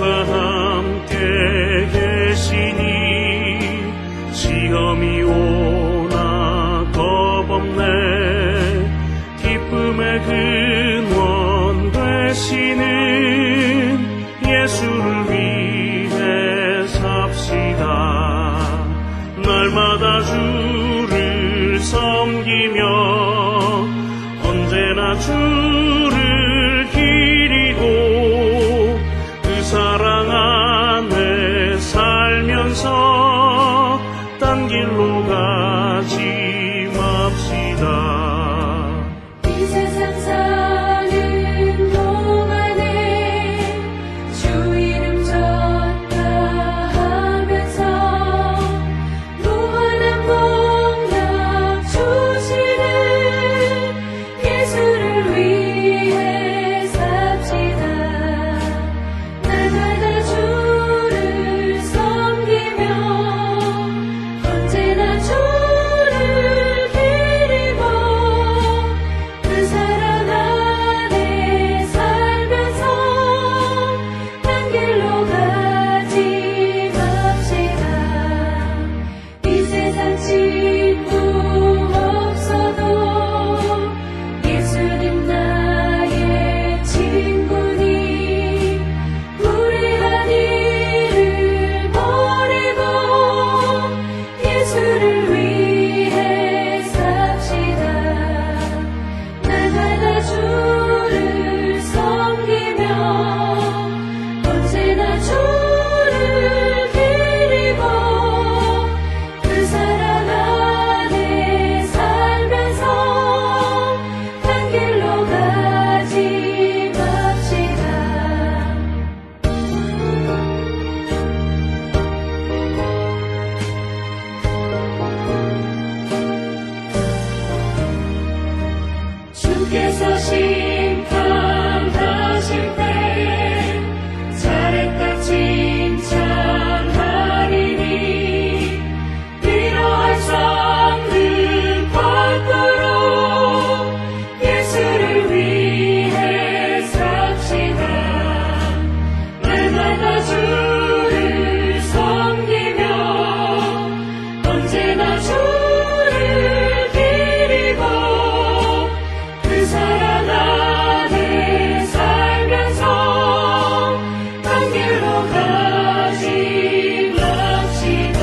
주와 함께 계시니 시험이 오나 겁없네. 기쁨의 근원 되시는 예수를 위해 삽시다. 날마다 주를 섬기며 언제나 주를 기리고 그 사랑 안에 살면서 딴 길로 가지 맙시다. 이 세상 사는 동안에 주 이름 전파하면서 무한한 복락 주시는 예수를 위해 삽시다. 날마다 주를 섬기며 언제나 주를 기리고 그 사랑 안에 살면서 딴 길로 가지 맙시다. 이 세상 친구 없어도 예수님 나의 친구니 불의한 일을 버리고 예수를 위해 삽시다. 날마다 주를 섬기며 언제나 주를 기리고 그 사랑 안에 살면서 딴 길로 가지 맙시다. 주께서 심판하실 때 잘했다 칭찬하리니 이러한 삶을 받도록 예수를 위해 삽시다. 날마다 주를 섬기며 언제나 주를 기리고 그 사랑 안에 살면서 딴 길로 가지 맙시다.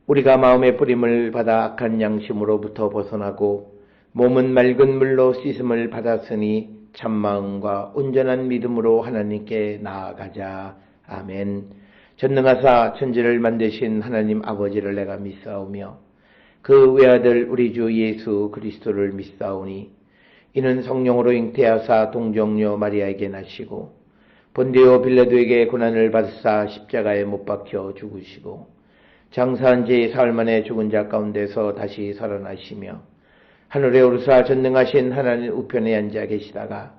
우리가 마음의 뿌림을 받아 악한 양심으로부터 벗어나고 몸은 맑은 물로 씻음을 받았으니 참마음과 온전한 믿음으로 하나님께 나아가자. 아멘. 전능하사 천지를 만드신 하나님 아버지를 내가 믿사오며 그 외아들 우리 주 예수 그리스도를 믿사오니 이는 성령으로 잉태하사 동정녀 마리아에게 나시고 본디오 빌라도에게 고난을 받으사 십자가에 못 박혀 죽으시고 장사한 지 사흘 만에 죽은 자 가운데서 다시 살아나시며 하늘에 오르사 전능하신 하나님 우편에 앉아 계시다가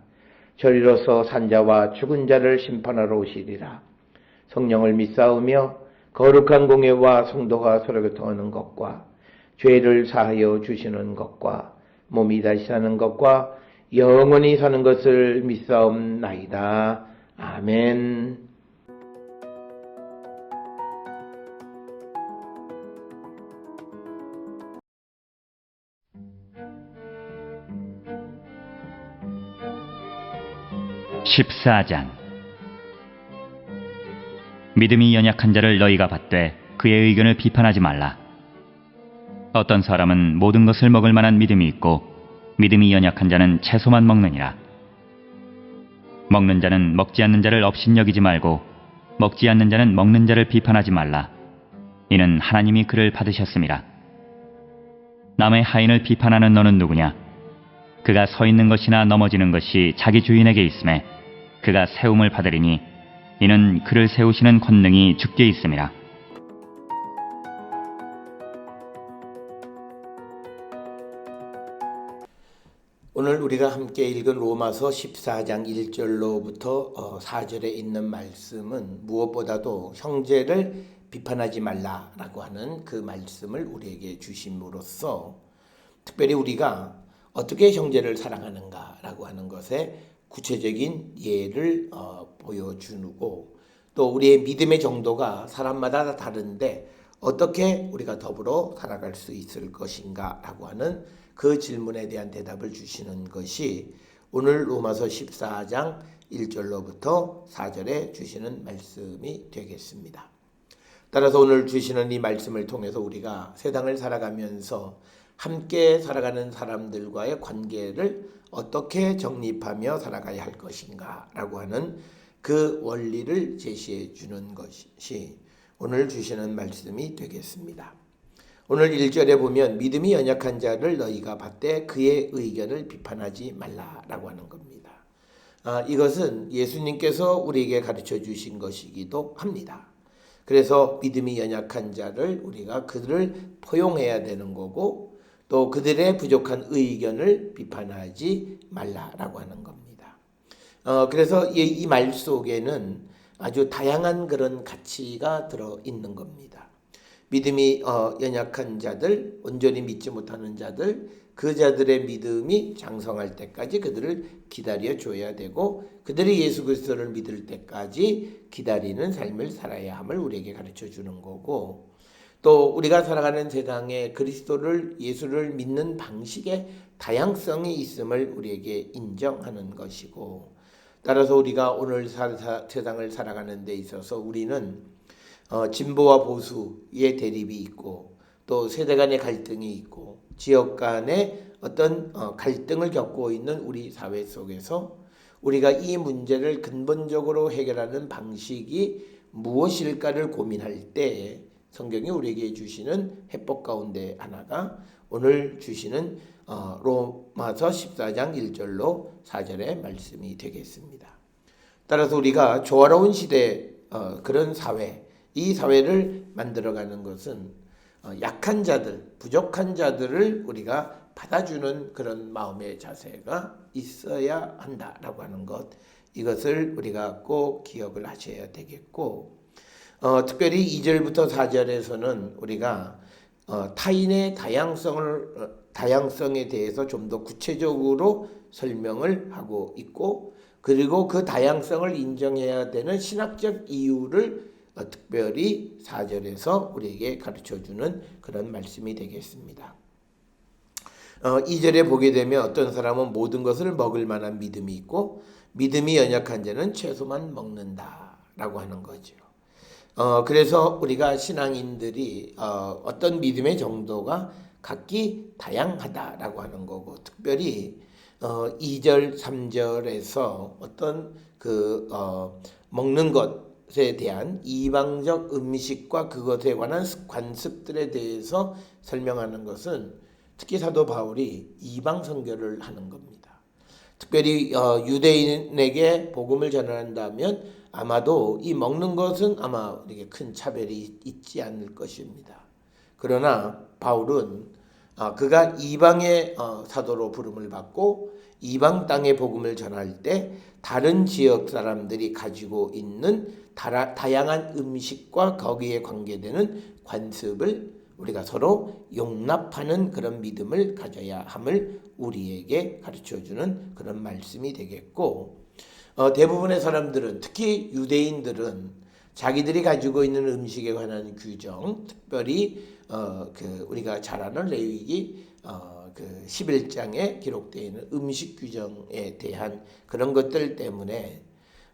저리로서 산자와 죽은 자를 심판하러 오시리라. 성령을 믿사오며 거룩한 공예와 성도가 서로 교통하는 것과 죄를 사하여 주시는 것과 몸이 다시 사는 것과 영원히 사는 것을 믿사옵나이다. 아멘. 14장. 믿음이 연약한 자를 너희가 받되 그의 의견을 비판하지 말라. 어떤 사람은 모든 것을 먹을 만한 믿음이 있고 믿음이 연약한 자는 채소만 먹느니라. 먹는 자는 먹지 않는 자를 업신여기지 말고 먹지 않는 자는 먹는 자를 비판하지 말라. 이는 하나님이 그를 받으셨음이라. 남의 하인을 비판하는 너는 누구냐? 그가 서 있는 것이나 넘어지는 것이 자기 주인에게 있음에 그가 세움을 받으리니 이는 그를 세우시는 권능이 주께 있음이라. 오늘 우리가 함께 읽은 로마서 14장 1절로부터 4절에 있는 말씀은 무엇보다도 형제를 비판하지 말라라고 하는 그 말씀을 우리에게 주심으로써 특별히 우리가 어떻게 형제를 사랑하는가라고 하는 것에 구체적인 예를 보여주고 또 우리의 믿음의 정도가 사람마다 다 다른데 어떻게 우리가 더불어 살아갈 수 있을 것인가라고 하는 그 질문에 대한 대답을 주시는 것이 오늘 로마서 14장 1절로부터 4절에 주시는 말씀이 되겠습니다. 따라서 오늘 주시는 이 말씀을 통해서 우리가 세상을 살아가면서 함께 살아가는 사람들과의 관계를 어떻게 정립하며 살아가야 할 것인가 라고 하는 그 원리를 제시해 주는 것이 오늘 주시는 말씀이 되겠습니다. 오늘 1절에 보면 믿음이 연약한 자를 너희가 받되 그의 의견을 비판하지 말라라고 하는 겁니다. 이것은 예수님께서 우리에게 가르쳐 주신 것이기도 합니다. 그래서 믿음이 연약한 자를 우리가 그들을 포용해야 되는 거고 또 그들의 부족한 의견을 비판하지 말라라고 하는 겁니다. 그래서 이 말 속에는 아주 다양한 그런 가치가 들어있는 겁니다. 믿음이 연약한 자들, 온전히 믿지 못하는 자들, 그 자들의 믿음이 장성할 때까지 그들을 기다려 줘야 되고 그들이 예수 그리스도를 믿을 때까지 기다리는 삶을 살아야 함을 우리에게 가르쳐 주는 거고 또 우리가 살아가는 세상에 그리스도를 예수를 믿는 방식의 다양성이 있음을 우리에게 인정하는 것이고 따라서 우리가 오늘 세상을 살아가는 데 있어서 우리는 진보와 보수의 대립이 있고 또 세대 간의 갈등이 있고 지역 간의 어떤 갈등을 겪고 있는 우리 사회 속에서 우리가 이 문제를 근본적으로 해결하는 방식이 무엇일까를 고민할 때 성경이 우리에게 주시는 해법 가운데 하나가 오늘 주시는 로마서 14장 1절로 4절의 말씀이 되겠습니다. 따라서 우리가 조화로운 시대 그런 사회 이 사회를 만들어가는 것은 약한 자들, 부족한 자들을 우리가 받아주는 그런 마음의 자세가 있어야 한다라고 하는 것 이것을 우리가 꼭 기억을 하셔야 되겠고 특별히 2절부터 4절에서는 우리가 타인의 다양성에 대해서 좀 더 구체적으로 설명을 하고 있고 그리고 그 다양성을 인정해야 되는 신학적 이유를 특별히 4절에서 우리에게 가르쳐주는 그런 말씀이 되겠습니다. 2절에 보게 되면 어떤 사람은 모든 것을 먹을 만한 믿음이 있고 믿음이 연약한 자는 채소만 먹는다라고 하는 거죠. 그래서 우리가 신앙인들이 어떤 믿음의 정도가 각기 다양하다라고 하는 거고 특별히 2절, 3절에서 어떤 먹는 것에 대한 이방적 음식과 그것에 관한 관습들에 대해서 설명하는 것은 특히 사도 바울이 이방 선교를 하는 겁니다. 특별히 유대인에게 복음을 전한다면 아마도 이 먹는 것은 아마 우리에게 큰 차별이 있지 않을 것입니다. 그러나 바울은 그가 이방의 사도로 부름을 받고 이방 땅의 복음을 전할 때 다른 지역 사람들이 가지고 있는 다양한 음식과 거기에 관계되는 관습을 우리가 서로 용납하는 그런 믿음을 가져야 함을 우리에게 가르쳐주는 그런 말씀이 되겠고 대부분의 사람들은 특히 유대인들은 자기들이 가지고 있는 음식에 관한 규정 특별히 우리가 잘 아는 레위기 그 11장에 기록되어 있는 음식 규정에 대한 그런 것들 때문에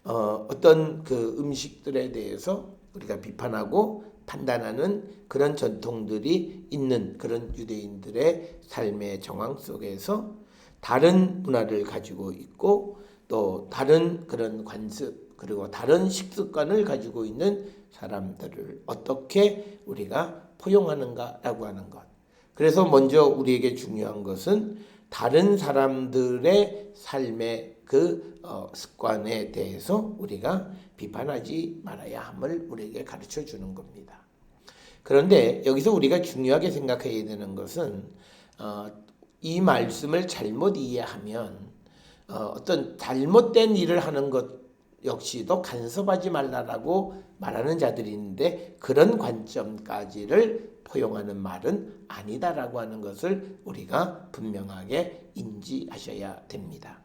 어떤 그 음식들에 대해서 우리가 비판하고 판단하는 그런 전통들이 있는 그런 유대인들의 삶의 정황 속에서 다른 문화를 가지고 있고 또 다른 그런 관습 그리고 다른 식습관을 가지고 있는 사람들을 어떻게 우리가 포용하는가라고 하는 것. 그래서 먼저 우리에게 중요한 것은 다른 사람들의 삶의 그 습관에 대해서 우리가 비판하지 말아야 함을 우리에게 가르쳐 주는 겁니다. 그런데 여기서 우리가 중요하게 생각해야 되는 것은 이 말씀을 잘못 이해하면 어떤 잘못된 일을 하는 것 역시도 간섭하지 말라라고 말하는 자들이 있는데 그런 관점까지를 포용하는 말은 아니다라고 하는 것을 우리가 분명하게 인지하셔야 됩니다.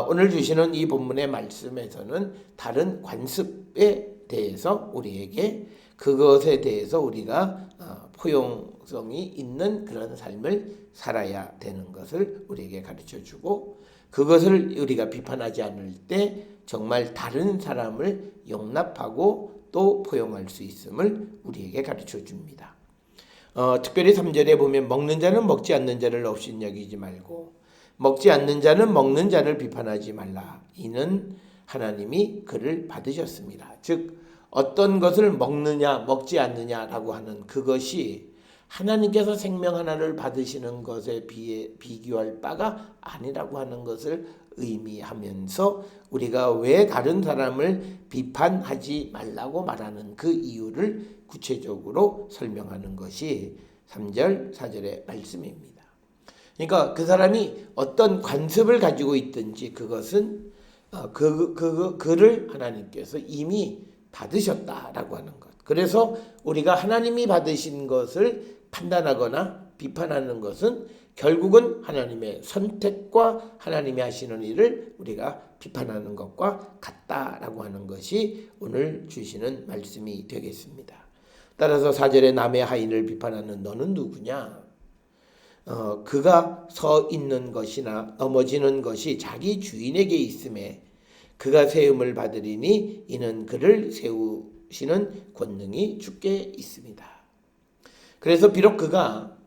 오늘 주시는 이 본문의 말씀에서는 다른 관습에 대해서 우리에게 그것에 대해서 우리가 포용성이 있는 그런 삶을 살아야 되는 것을 우리에게 가르쳐주고 그것을 우리가 비판하지 않을 때 정말 다른 사람을 용납하고 또 포용할 수 있음을 우리에게 가르쳐줍니다. 특별히 3절에 보면 먹는 자는 먹지 않는 자를 업신여기지 말고 먹지 않는 자는 먹는 자를 비판하지 말라. 이는 하나님이 그를 받으셨습니다. 즉 어떤 것을 먹느냐 먹지 않느냐라고 하는 그것이 하나님께서 생명 하나를 받으시는 것에 비교할 바가 아니라고 하는 것을 의미하면서 우리가 왜 다른 사람을 비판하지 말라고 말하는 그 이유를 구체적으로 설명하는 것이 3절, 4절의 말씀입니다. 그러니까 그 사람이 어떤 관습을 가지고 있든지 그것은 그를 하나님께서 이미 받으셨다라고 하는 것. 그래서 우리가 하나님이 받으신 것을 판단하거나 비판하는 것은 결국은 하나님의 선택과 하나님이 하시는 일을 우리가 비판하는 것과 같다라고 하는 것이 오늘 주시는 말씀이 되겠습니다. 따라서 4절에 남의 하인을 비판하는 너는 누구냐? 그가 서 있는 것이나 넘어지는 것이 자기 주인에게 있음에 그가 세움을 받으리니 이는 그를 세우시는 권능이 주께 있습니다. 그래서 비록 그가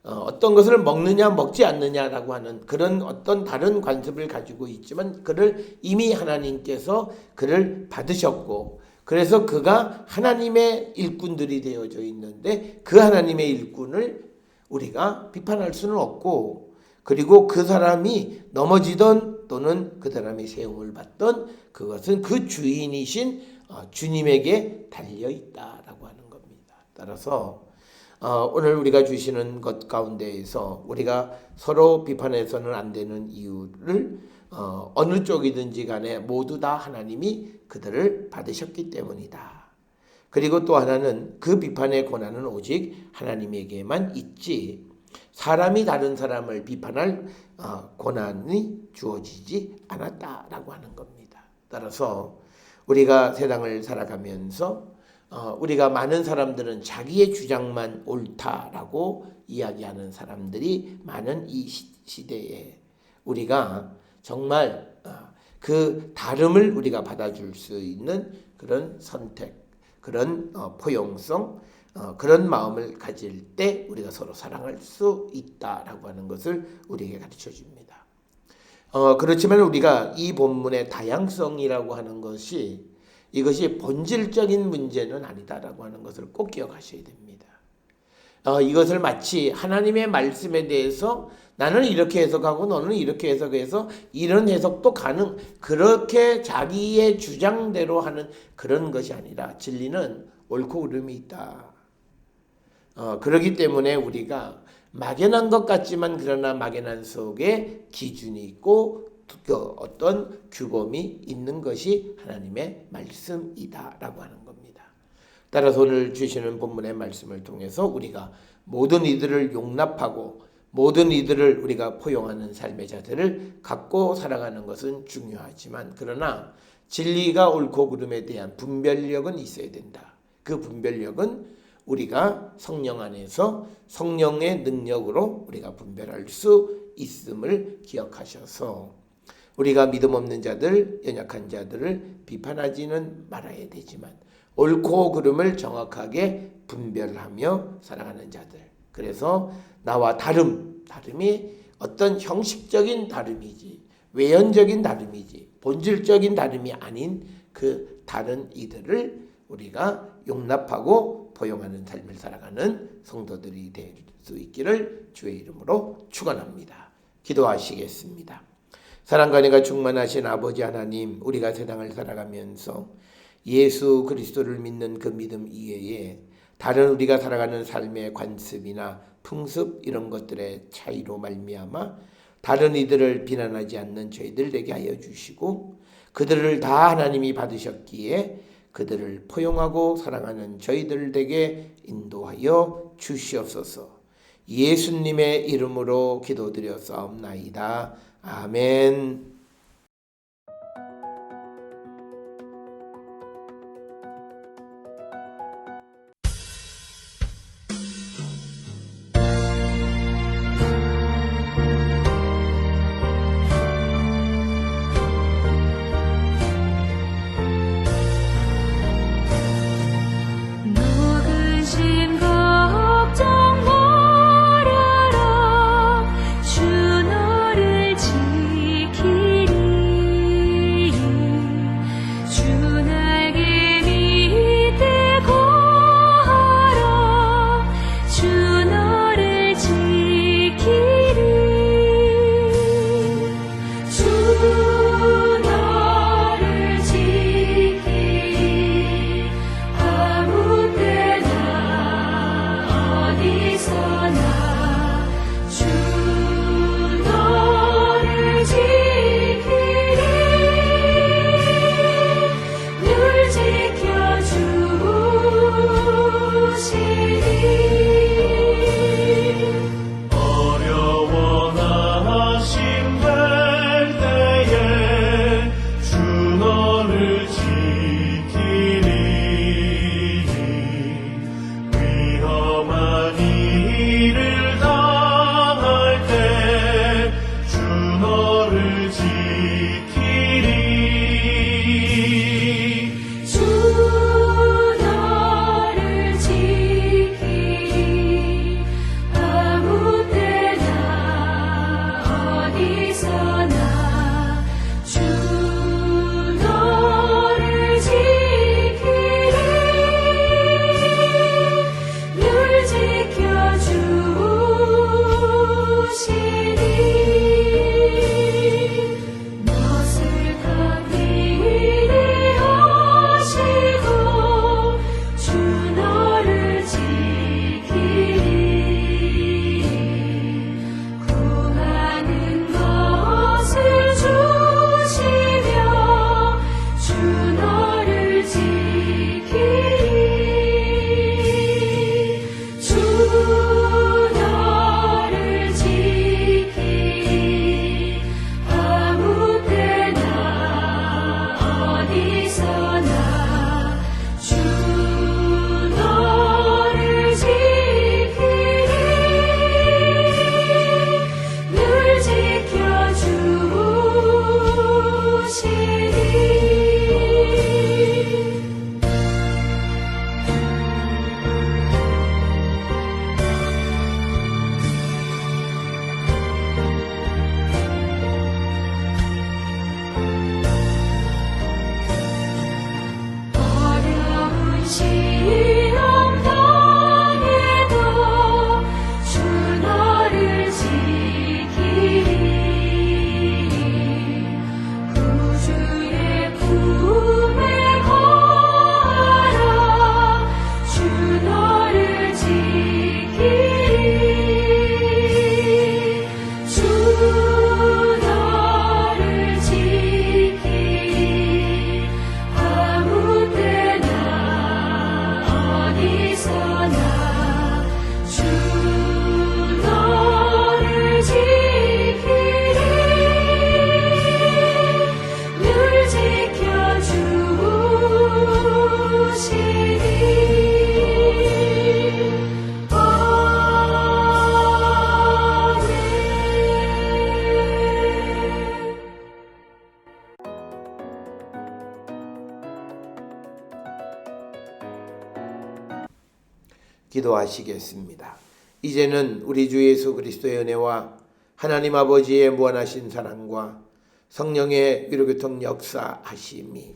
어떤 것을 먹느냐 먹지 않느냐라고 하는 그런 어떤 다른 관습을 가지고 있지만 그를 이미 하나님께서 그를 받으셨고 그래서 그가 하나님의 일꾼들이 되어져 있는데 그 하나님의 일꾼을 우리가 비판할 수는 없고 그리고 그 사람이 넘어지던 또는 그 사람이 세움을 받던 그것은 그 주인이신 주님에게 달려있다라고 하는 겁니다. 따라서 오늘 우리가 주시는 것 가운데에서 우리가 서로 비판해서는 안 되는 이유를 어느 쪽이든지 간에 모두 다 하나님이 그들을 받으셨기 때문이다. 그리고 또 하나는 그 비판의 권한은 오직 하나님에게만 있지 사람이 다른 사람을 비판할 권한이 주어지지 않았다라고 하는 겁니다. 따라서 우리가 세상을 살아가면서 우리가 많은 사람들은 자기의 주장만 옳다라고 이야기하는 사람들이 많은 이 시대에 우리가 정말 그 다름을 우리가 받아줄 수 있는 그런 선택, 그런 포용성, 그런 마음을 가질 때 우리가 서로 사랑할 수 있다라고 하는 것을 우리에게 가르쳐 줍니다. 그렇지만 우리가 이 본문의 다양성이라고 하는 것이 이것이 본질적인 문제는 아니다라고 하는 것을 꼭 기억하셔야 됩니다. 이것을 마치 하나님의 말씀에 대해서 나는 이렇게 해석하고 너는 이렇게 해석해서 이런 해석도 가능 그렇게 자기의 주장대로 하는 그런 것이 아니라 진리는 옳고 그름이 있다. 그렇기 때문에 우리가 막연한 것 같지만 그러나 막연한 속에 기준이 있고 어떤 규범이 있는 것이 하나님의 말씀이다라고 하는 겁니다. 따라서 오늘 주시는 본문의 말씀을 통해서 우리가 모든 이들을 용납하고 모든 이들을 우리가 포용하는 삶의 자세를 갖고 살아가는 것은 중요하지만 그러나 진리가 옳고 그름에 대한 분별력은 있어야 된다. 그 분별력은 우리가 성령 안에서 성령의 능력으로 우리가 분별할 수 있음을 기억하셔서 우리가 믿음 없는 자들, 연약한 자들을 비판하지는 말아야 되지만 옳고 그름을 정확하게 분별하며 살아가는 자들. 그래서 나와 다름이 어떤 형식적인 다름이지, 외연적인 다름이지, 본질적인 다름이 아닌 그 다른 이들을 우리가 용납하고 포용하는 삶을 살아가는 성도들이 될 수 있기를 주의 이름으로 축원합니다. 기도하시겠습니다. 사랑과 은혜가 충만하신 아버지 하나님, 우리가 세상을 살아가면서 예수 그리스도를 믿는 그 믿음 이외에 다른 우리가 살아가는 삶의 관습이나 풍습 이런 것들의 차이로 말미암아 다른 이들을 비난하지 않는 저희들 되게 하여 주시고 그들을 다 하나님이 받으셨기에 그들을 포용하고 사랑하는 저희들 되게 인도하여 주시옵소서. 예수님의 이름으로 기도드렸사옵나이다. 아멘. 누구신 걱정 말아라 주 너를 지키리 주 날개 밑에 거하라 주 너를 지키리 주 너를 지키리 아무 때나 어디서나 주 너를 지키리 늘 지켜주시리 어려워 나심될 때에 주 너를 지키리 위험한 일을 당할 때 주 너를 지키리 주 너를 지키리 아무 때나 어디서나 주 너를 지키리 늘 지켜주시리 낯을 강리리 하시고 주 너를 지키리 구하는 것을 주시며 주 너를 지키리 주 너를 지키리 아무 때나 어디서나 주 너를 지키리 늘 지켜주시리 어려운 시험 당해도 주 너를 지키리 구주의 품에 거하라 주 너를 지키리 주 너를 지키리 아무 때나 기도하시겠습니다. 이제는 우리 주 예수 그리스도의 은혜와 하나님 아버지의 무한하신 사랑과 성령의 위로교통 역사하심이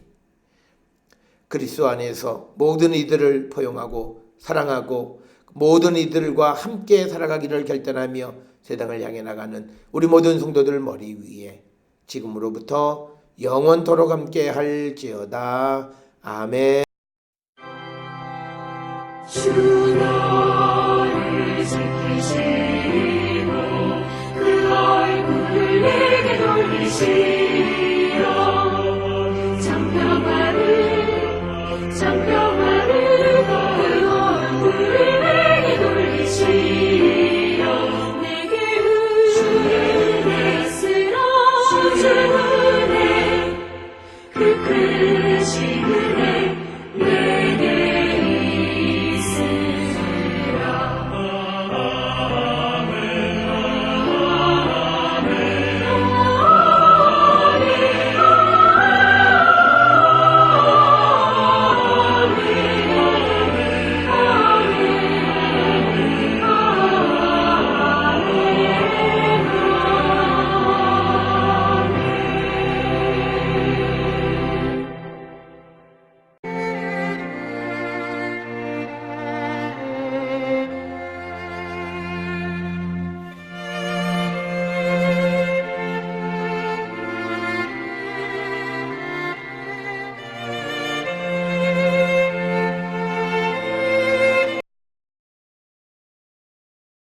그리스도 안에서 모든 이들을 포용하고 사랑하고 모든 이들과 함께 살아가기를 결단하며 세상을 향해 나가는 우리 모든 성도들 머리 위에 지금으로부터 영원토록 함께 할지어다. 아멘. 주 너를 지키시고 그 얼굴을 내게 돌리시어 장평화를